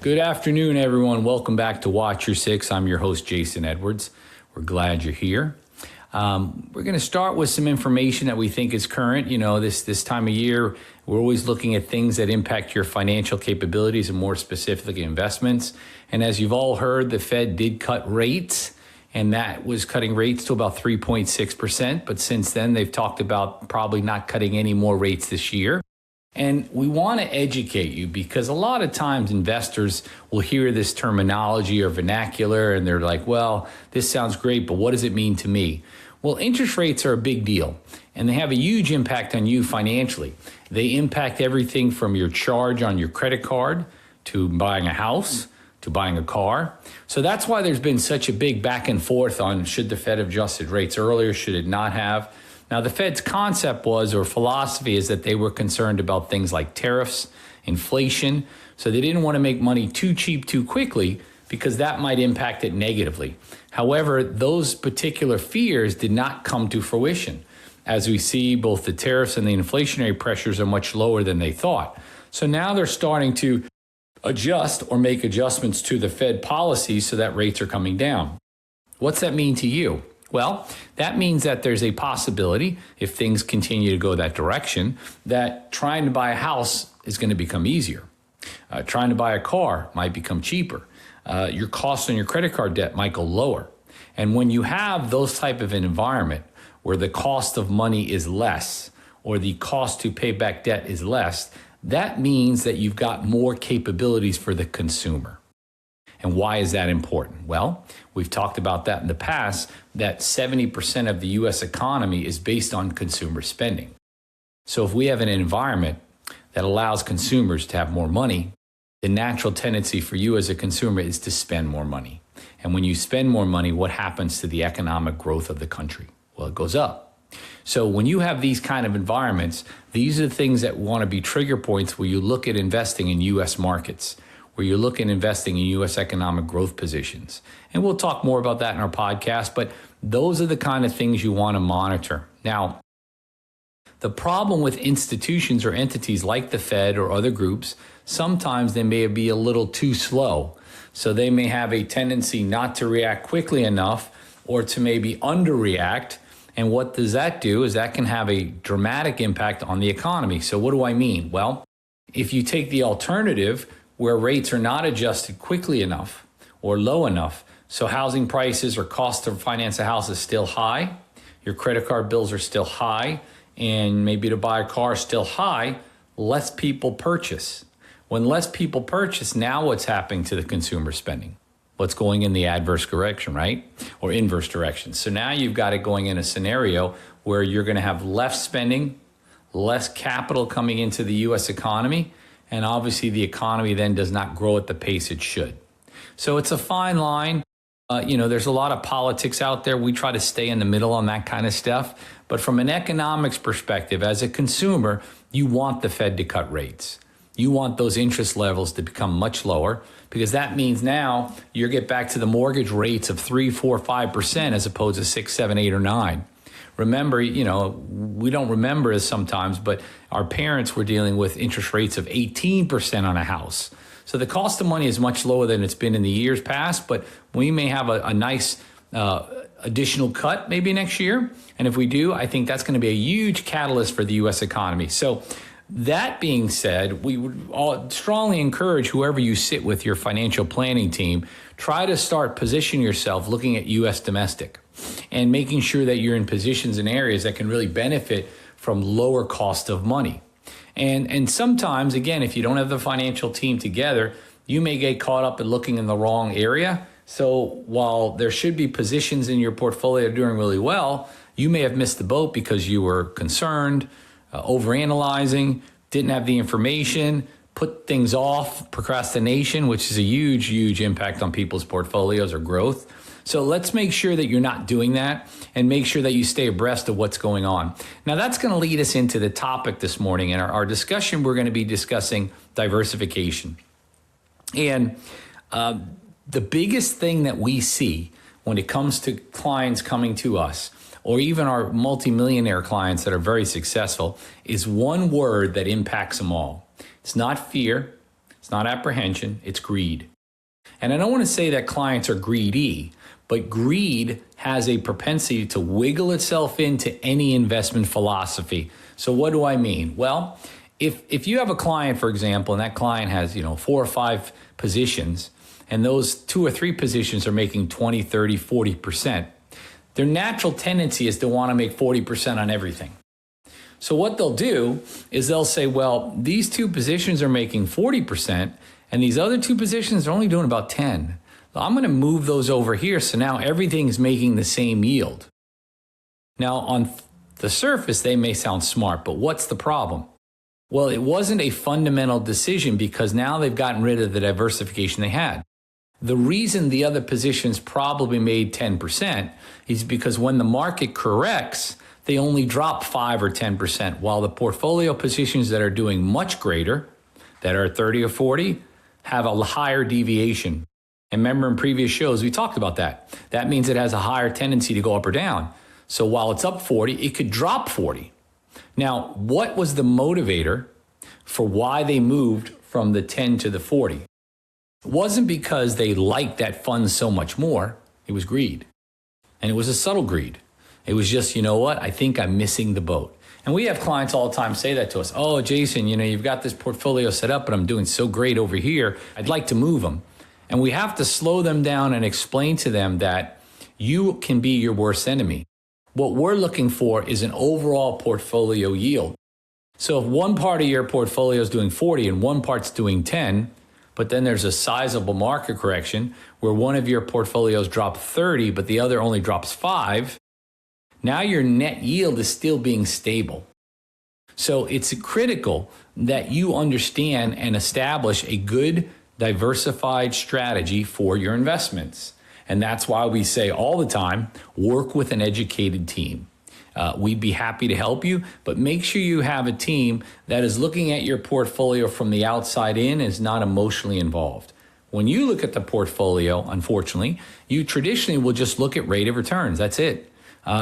Good afternoon, everyone. Welcome back to Watch Your Six. I'm your host, Jason Edwards. We're glad you're here. We're going to start with some information that we think is current. You know, this time of year, we're always looking at things that impact your financial capabilities and more specifically investments. And as you've all heard, the Fed did cut rates, and that was cutting rates to about 3.6%. But since then, they've talked about probably not cutting any more rates this year. And we want to educate you because a lot of times investors will hear this terminology or vernacular and they're like, well, this sounds great, but what does it mean to me? Well, interest rates are a big deal and they have a huge impact on you financially. They impact everything from your charge on your credit card to buying a house to buying a car. So that's why there's been such a big back and forth on should the Fed have adjusted rates earlier, should it not have? Now, the Fed's concept was, or philosophy is that they were concerned about things like tariffs, inflation. So they didn't want to make money too cheap too quickly because that might impact it negatively. However, those particular fears did not come to fruition. As we see, both the tariffs and the inflationary pressures are much lower than they thought. So now they're starting to adjust or make adjustments to the Fed policy so that rates are coming down. What's that mean to you? Well, that means that there's a possibility, if things continue to go that direction, that trying to buy a house is going to become easier. Trying to buy a car might become cheaper. Your cost on your credit card debt might go lower. And when you have those type of an environment where the cost of money is less or the cost to pay back debt is less, that means that you've got more capabilities for the consumer. And why is that important? Well, we've talked about that in the past, that 70% of the U.S. economy is based on consumer spending. So if we have an environment that allows consumers to have more money, the natural tendency for you as a consumer is to spend more money. And when you spend more money, what happens to the economic growth of the country? Well, it goes up. So when you have these kind of environments, these are the things that want to be trigger points where you look at investing in U.S. markets, where you're looking at investing in U.S. economic growth positions. And we'll talk more about that in our podcast, but those are the kind of things you want to monitor. Now, the problem with institutions or entities like the Fed or other groups, sometimes they may be a little too slow. So they may have a tendency not to react quickly enough or to maybe underreact. And what does that do is that can have a dramatic impact on the economy. So what do I mean? Well, if you take the alternative where rates are not adjusted quickly enough or low enough, so housing prices or cost to finance a house is still high, your credit card bills are still high, and maybe to buy a car is still high, less people purchase. When less people purchase, now what's happening to the consumer spending? What's going in the adverse direction, right? Or inverse direction. So now you've got it going in a scenario where you're going to have less spending, less capital coming into the U.S. economy, and obviously the economy then does not grow at the pace it should. So it's a fine line. There's a lot of politics out there. We try to stay in the middle on that kind of stuff. But from an economics perspective, as a consumer, you want the Fed to cut rates. You want those interest levels to become much lower because that means now you get back to the mortgage rates of 3, 4, 5% as opposed to 6, 7, 8, or 9. Remember, we don't remember this sometimes, but our parents were dealing with interest rates of 18% on a house. So the cost of money is much lower than it's been in the years past, but we may have a nice additional cut maybe next year. And if we do, I think that's going to be a huge catalyst for the U.S. economy. So that being said, we would all strongly encourage whoever you sit with, your financial planning team, try to start positioning yourself looking at U.S. domestic and making sure that you're in positions and areas that can really benefit from lower cost of money. And sometimes, again, if you don't have the financial team together, you may get caught up in looking in the wrong area. So while there should be positions in your portfolio doing really well, you may have missed the boat because you were concerned, overanalyzing, didn't have the information, put things off, procrastination, which is a huge, huge impact on people's portfolios or growth. So let's make sure that you're not doing that and make sure that you stay abreast of what's going on. Now, that's going to lead us into the topic this morning. In our discussion, we're going to be discussing diversification. And the biggest thing that we see when it comes to clients coming to us, or even our multimillionaire clients that are very successful, is one word that impacts them all. It's not fear. It's not apprehension, it's greed. And I don't want to say that clients are greedy, but greed has a propensity to wiggle itself into any investment philosophy. So what do I mean? Well, if you have a client, for example, and that client has, 4 or 5 positions, and those 2 or 3 positions are making 20, 30, 40%, their natural tendency is to want to make 40% on everything. So what they'll do is they'll say, well, these 2 positions are making 40%, and these other 2 positions are only doing about 10. I'm going to move those over here, so now everything's making the same yield. Now, on the surface, they may sound smart, but what's the problem? Well, it wasn't a fundamental decision because now they've gotten rid of the diversification they had. The reason the other positions probably made 10% is because when the market corrects, they only drop 5 or 10%, while the portfolio positions that are doing much greater, that are 30 or 40, have a higher deviation. And remember in previous shows, we talked about that. That means it has a higher tendency to go up or down. So while it's up 40, it could drop 40. Now, what was the motivator for why they moved from the 10 to the 40? It wasn't because they liked that fund so much more. It was greed. And it was a subtle greed. It was just, you know what? I think I'm missing the boat. And we have clients all the time say that to us. Oh, Jason, you've got this portfolio set up, but I'm doing so great over here. I'd like to move them. And we have to slow them down and explain to them that you can be your worst enemy. What we're looking for is an overall portfolio yield. So if one part of your portfolio is doing 40 and one part's doing 10, but then there's a sizable market correction where one of your portfolios drops 30, but the other only drops 5, now your net yield is still being stable. So it's critical that you understand and establish a good diversified strategy for your investments. And that's why we say all the time, work with an educated team. We'd be happy to help you, but make sure you have a team that is looking at your portfolio from the outside in and is not emotionally involved. When you look at the portfolio, unfortunately, you traditionally will just look at rate of returns. That's it.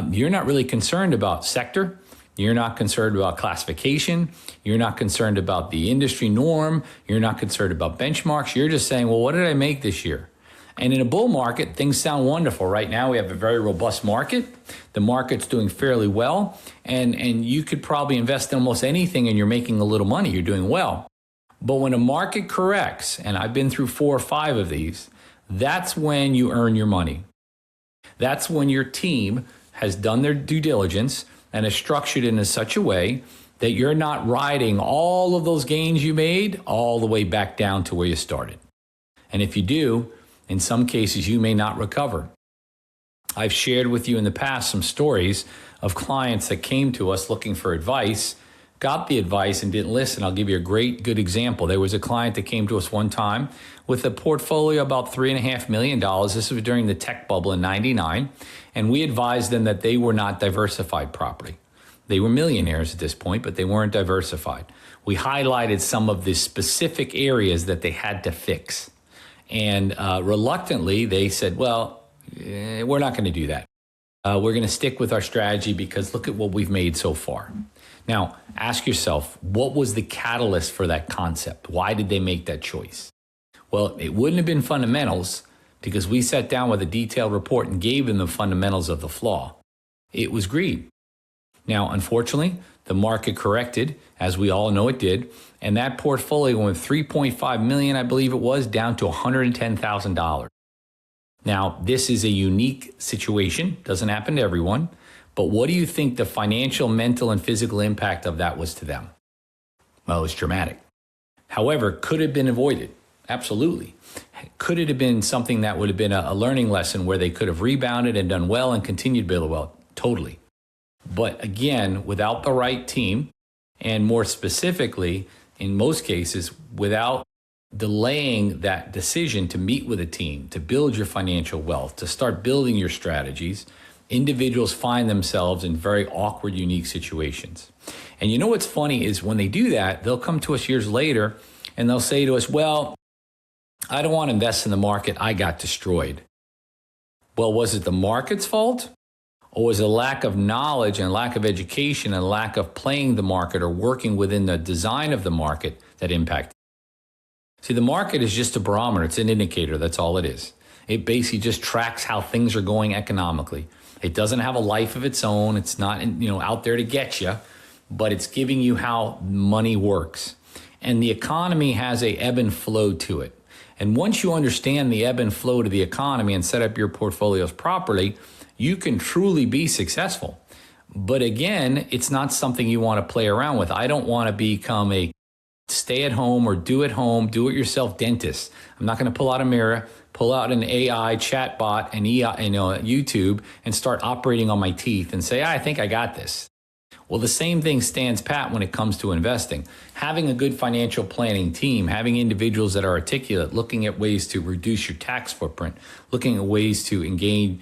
You're not really concerned about sector. You're not concerned about classification. You're not concerned about the industry norm. You're not concerned about benchmarks. You're just saying, well, what did I make this year? And in a bull market, things sound wonderful. Right now, we have a very robust market. The market's doing fairly well. And you could probably invest in almost anything and you're making a little money. You're doing well. But when a market corrects, and I've been through 4 or 5 of these, that's when you earn your money. That's when your team has done their due diligence and is structured in such a way that you're not riding all of those gains you made all the way back down to where you started. And if you do, in some cases, you may not recover. I've shared with you in the past some stories of clients that came to us looking for advice, got the advice and didn't listen. I'll give you a good example. There was a client that came to us one time with a portfolio about $3.5 million. This was during the tech bubble in '99. And we advised them that they were not diversified properly. They were millionaires at this point, but they weren't diversified. We highlighted some of the specific areas that they had to fix. And reluctantly, they said, well, we're not going to do that. We're going to stick with our strategy because look at what we've made so far. Now, ask yourself, what was the catalyst for that concept? Why did they make that choice? Well, it wouldn't have been fundamentals because we sat down with a detailed report and gave them the fundamentals of the flaw. It was greed. Now, unfortunately, the market corrected, as we all know it did, and that portfolio went $3.5 million, I believe it was, down to $110,000. Now, this is a unique situation, doesn't happen to everyone, but what do you think the financial, mental, and physical impact of that was to them? Well, it was dramatic. However, could it have been avoided? Absolutely. Could it have been something that would have been a learning lesson where they could have rebounded and done well and continued to build well? Totally. But again, without the right team, and more specifically, in most cases, without delaying that decision to meet with a team, to build your financial wealth, to start building your strategies, individuals find themselves in very awkward, unique situations. And you know what's funny is when they do that, they'll come to us years later and they'll say to us, well, I don't want to invest in the market. I got destroyed. Well, was it the market's fault? Or was it a lack of knowledge and lack of education and lack of playing the market or working within the design of the market that impacted? See, the market is just a barometer. It's an indicator. That's all it is. It basically just tracks how things are going economically. It doesn't have a life of its own. It's not, out there to get you, but it's giving you how money works. And the economy has a ebb and flow to it. And once you understand the ebb and flow to the economy and set up your portfolios properly, you can truly be successful. But again, it's not something you want to play around with. I don't want to become a stay at home or do it yourself dentist. I'm not going to pull out a mirror, pull out an AI chat bot and YouTube and start operating on my teeth and say, I think I got this. Well, the same thing stands pat when it comes to investing. Having a good financial planning team, having individuals that are articulate, looking at ways to reduce your tax footprint, looking at ways to engage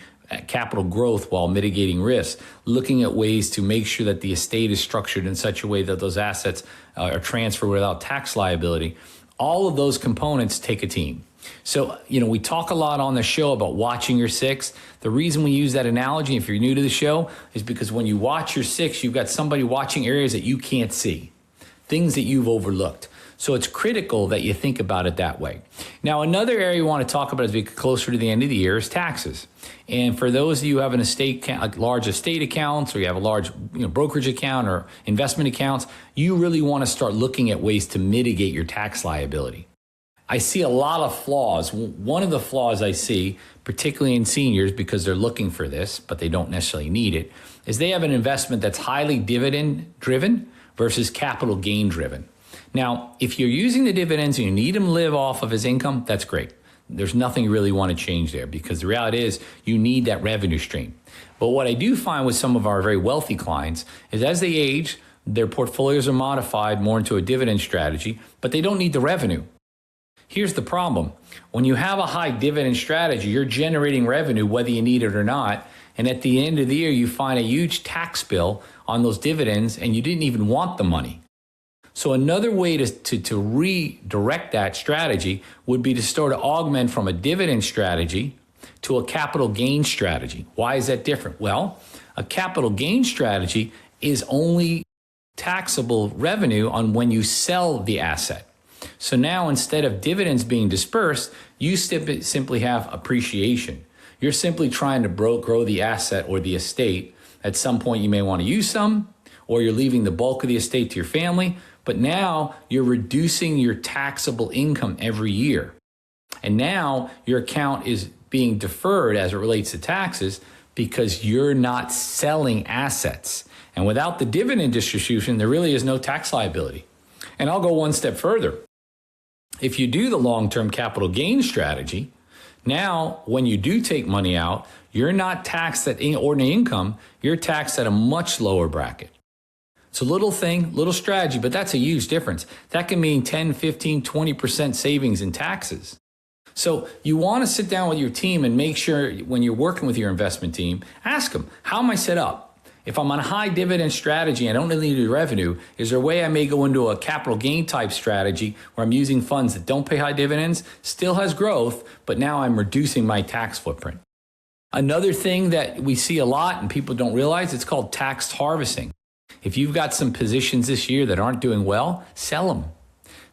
capital growth while mitigating risk, looking at ways to make sure that the estate is structured in such a way that those assets are transferred without tax liability. All of those components take a team. So, we talk a lot on the show about watching your six. The reason we use that analogy, if you're new to the show, is because when you watch your six, you've got somebody watching areas that you can't see, things that you've overlooked. So it's critical that you think about it that way. Now, another area we want to talk about as we get closer to the end of the year is taxes. And for those of you who have large estate accounts, or you have a large brokerage account or investment accounts, you really want to start looking at ways to mitigate your tax liability. I see a lot of flaws. One of the flaws I see, particularly in seniors, because they're looking for this, but they don't necessarily need it, is they have an investment that's highly dividend driven versus capital gain driven. Now, if you're using the dividends and you need him to live off of his income, that's great. There's nothing you really want to change there, because the reality is you need that revenue stream. But what I do find with some of our very wealthy clients is as they age, their portfolios are modified more into a dividend strategy, but they don't need the revenue. Here's the problem. When you have a high dividend strategy, you're generating revenue whether you need it or not. And at the end of the year, you find a huge tax bill on those dividends and you didn't even want the money. So another way to redirect that strategy would be to start to augment from a dividend strategy to a capital gain strategy. Why is that different? Well, a capital gain strategy is only taxable revenue on when you sell the asset. So now instead of dividends being dispersed, you simply have appreciation. You're simply trying to grow the asset or the estate. At some point you may want to use some, or you're leaving the bulk of the estate to your family, but now you're reducing your taxable income every year. And now your account is being deferred as it relates to taxes because you're not selling assets. And without the dividend distribution, there really is no tax liability. And I'll go one step further. If you do the long-term capital gain strategy, now when you do take money out, you're not taxed at ordinary income, you're taxed at a much lower bracket. It's a little thing, little strategy, but that's a huge difference. That can mean 10, 15, 20% savings in taxes. So you want to sit down with your team and make sure when you're working with your investment team, ask them, how am I set up? If I'm on a high dividend strategy and I don't really need revenue, is there a way I may go into a capital gain type strategy where I'm using funds that don't pay high dividends, still has growth, but now I'm reducing my tax footprint? Another thing that we see a lot and people don't realize, it's called tax harvesting. If you've got some positions this year that aren't doing well, sell them.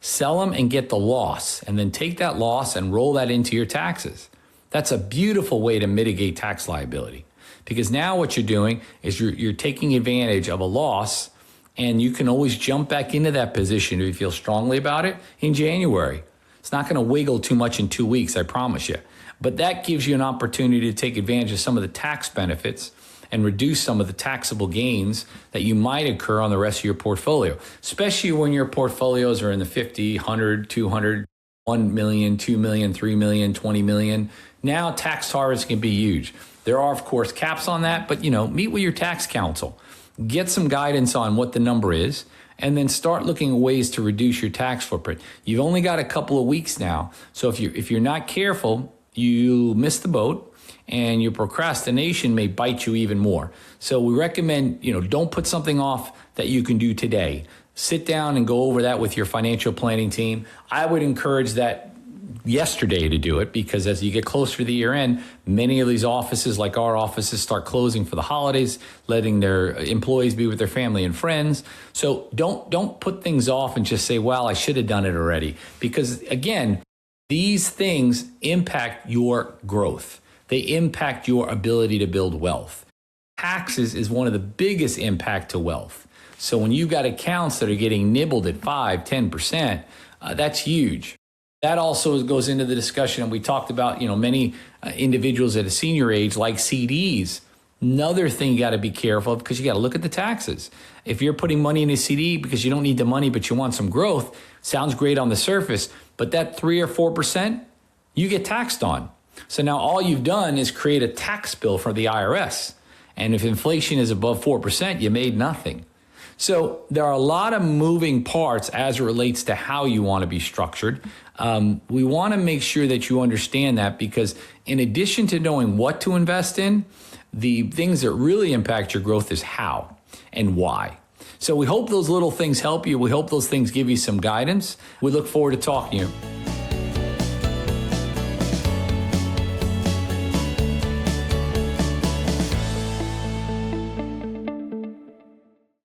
Sell them and get the loss, and then take that loss and roll that into your taxes. That's a beautiful way to mitigate tax liability, because now what you're doing is you're taking advantage of a loss, and you can always jump back into that position if you feel strongly about it in January. It's not going to wiggle too much in 2 weeks, I promise you. But that gives you an opportunity to take advantage of some of the tax benefits and reduce some of the taxable gains that you might incur on the rest of your portfolio, especially when your portfolios are in the 50, 100, 200, 1 million, 2 million, 3 million, 20 million. Now tax harvest can be huge. There are, of course, caps on that, but meet with your tax counsel. Get some guidance on what the number is, and then start looking at ways to reduce your tax footprint. You've only got a couple of weeks now, so if you're not careful, you miss the boat, and your procrastination may bite you even more. So we recommend, don't put something off that you can do today. Sit down and go over that with your financial planning team. I would encourage that yesterday to do it, because as you get closer to the year end, many of these offices, like our offices, start closing for the holidays, letting their employees be with their family and friends. So don't put things off and just say, well, I should have done it already. Because again, these things impact your growth. They impact your ability to build wealth. Taxes is one of the biggest impact to wealth. So when you've got accounts that are getting nibbled at 5-10%, that's huge. That also goes into the discussion, and we talked about, many individuals at a senior age like CDs. Another thing you got to be careful of, because you got to look at the taxes. If you're putting money in a CD because you don't need the money but you want some growth, sounds great on the surface, but that 3 or 4%, you get taxed on. So now all you've done is create a tax bill for the IRS. And if inflation is above 4%, you made nothing. So there are a lot of moving parts as it relates to how you want to be structured. We want to make sure that you understand that, because in addition to knowing what to invest in, the things that really impact your growth is how and why. So we hope those little things help you. We hope those things give you some guidance. We look forward to talking to you.